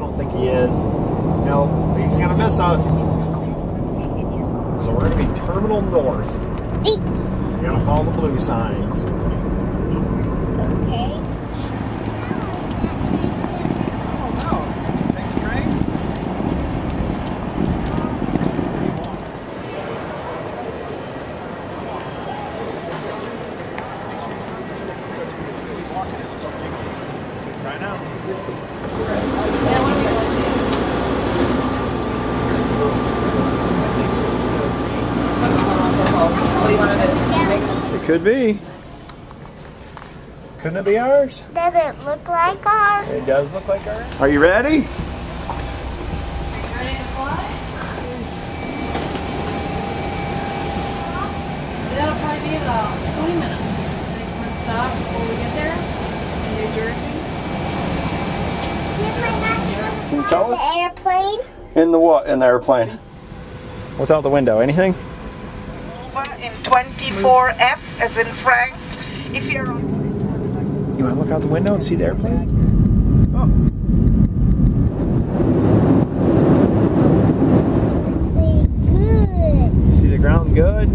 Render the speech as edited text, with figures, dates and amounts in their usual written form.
don't think he is. No, he's gonna miss us. So we're gonna be Terminal North. We're gonna follow the blue signs. Okay. Take the train. Try now. Yeah, what are we going to? What do you want to do? It could be. Couldn't it be ours? Does it look like ours? It does look like ours. Are you ready? Ready to fly? That'll probably be about 20 minutes. Make one stop before we get there in New Jersey. Yes, I have to Can you tell the us? airplane. In the what? In the airplane. What's out the window? Anything? In 24F, as in Frank. If you're on. You want to look out the window and see the airplane? Oh. Say good. You see the ground good?